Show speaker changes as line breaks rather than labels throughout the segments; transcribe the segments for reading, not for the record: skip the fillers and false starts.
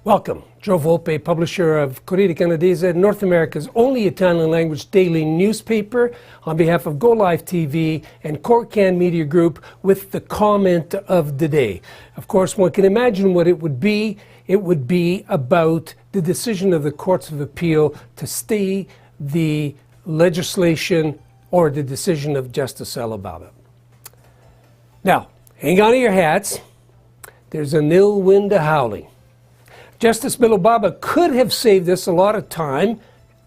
Welcome. Joe Volpe, publisher of Corriere Canadese, North America's only Italian-language daily newspaper, on behalf of Go Live TV and Corriere Media Group, with the comment of the day. Of course, one can imagine what it would be. It would be about the decision of the Courts of Appeal to stay the legislation or the decision of Justice Alabama. Now, hang on to your hats. There's an ill wind a-howling. Justice Alabama could have saved us a lot of time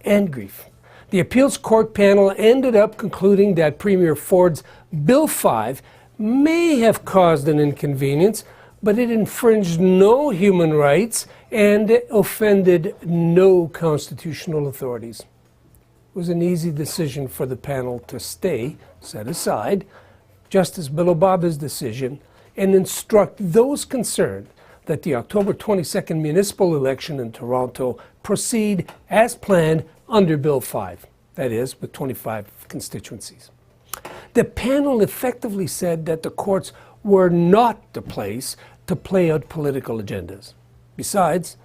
and grief. The appeals court panel ended up concluding that Premier Ford's Bill 5 may have caused an inconvenience, but it infringed no human rights and offended no constitutional authorities. It was an easy decision for the panel to set aside Justice Alabama's decision and instruct those concerned that the October 22nd municipal election in Toronto proceed as planned under Bill 5, that is, with 25 constituencies. The panel effectively said that the courts were not the place to play out political agendas. Besides,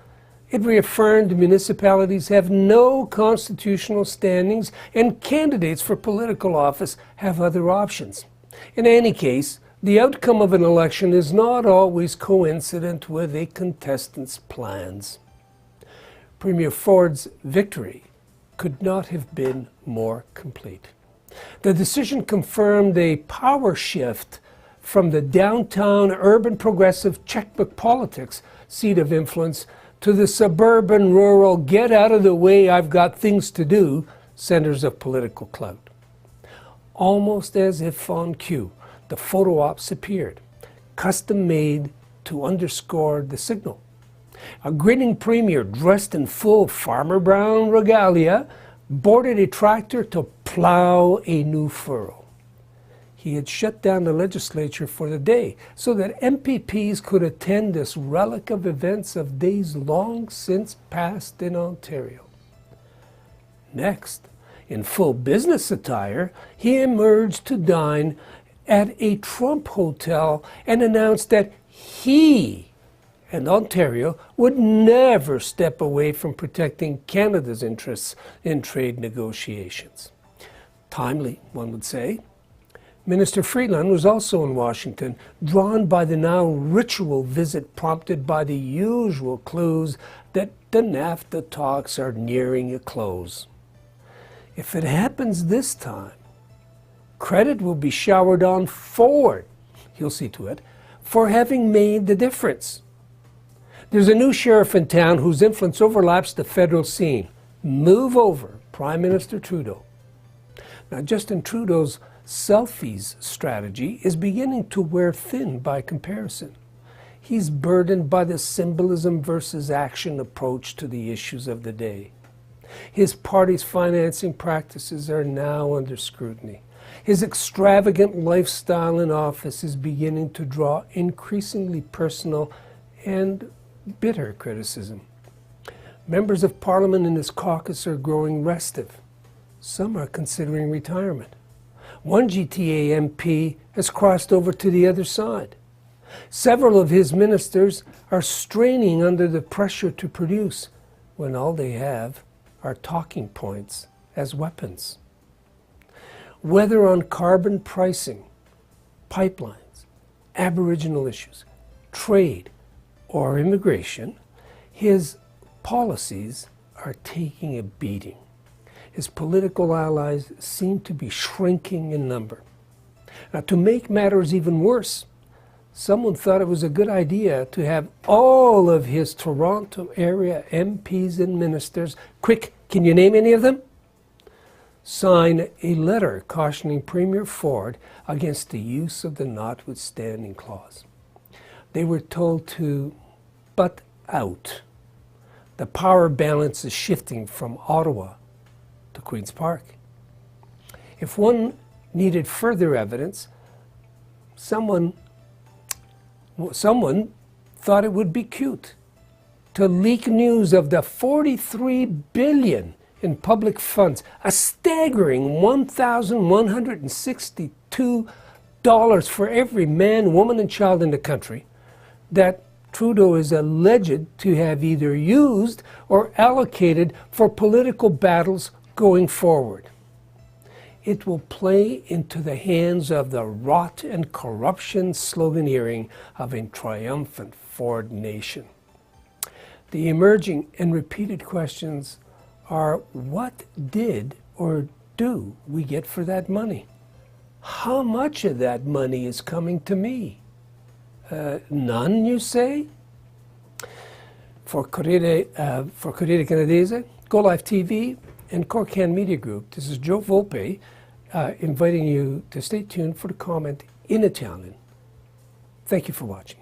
it reaffirmed municipalities have no constitutional standings and candidates for political office have other options. In any case, the outcome of an election is not always coincident with a contestant's plans. Premier Ford's victory could not have been more complete. The decision confirmed a power shift from the downtown urban progressive checkbook politics seat of influence to the suburban rural get out of the way I've got things to do centers of political clout. Almost as if on cue, the photo ops appeared, custom made to underscore the signal. A grinning premier dressed in full Farmer Brown regalia boarded a tractor to plow a new furrow. He had shut down the legislature for the day so that MPPs could attend this relic of events of days long since past in Ontario. Next, in full business attire, he emerged to dine at a Trump hotel and announced that he and Ontario would never step away from protecting Canada's interests in trade negotiations. Timely, one would say. Minister Freeland was also in Washington, drawn by the now ritual visit prompted by the usual clues that the NAFTA talks are nearing a close. If it happens this time, credit will be showered on Ford, he'll see to it, for having made the difference. There's a new sheriff in town whose influence overlaps the federal scene. Move over, Prime Minister Trudeau. Now, Justin Trudeau's selfies strategy is beginning to wear thin by comparison. He's burdened by the symbolism versus action approach to the issues of the day. His party's financing practices are now under scrutiny. His extravagant lifestyle in office is beginning to draw increasingly personal and bitter criticism. Members of Parliament in his caucus are growing restive. Some are considering retirement. One GTA MP has crossed over to the other side. Several of his ministers are straining under the pressure to produce when all they have are talking points as weapons. Whether on carbon pricing, pipelines, Aboriginal issues, trade, or immigration, his policies are taking a beating. His political allies seem to be shrinking in number. Now, to make matters even worse, someone thought it was a good idea to have all of his Toronto area MPs and ministers, quick, can you name any of them? Sign a letter cautioning Premier Ford against the use of the notwithstanding clause. They were told to butt out. The power balance is shifting from Ottawa to Queen's Park. If one needed further evidence, someone thought it would be cute to leak news of the $43 billion in public funds, a staggering $1,162 for every man, woman, and child in the country, that Trudeau is alleged to have either used or allocated for political battles going forward. It will play into the hands of the rot and corruption sloganeering of a triumphant Ford nation. The emerging and repeated questions are, what did or do we get for that money? How much of that money is coming to me? None, you say? For Corriere Canadese, Go Live TV, and Corriere Media Group, this is Joe Volpe inviting you to stay tuned for the comment in Italian. Thank you for watching.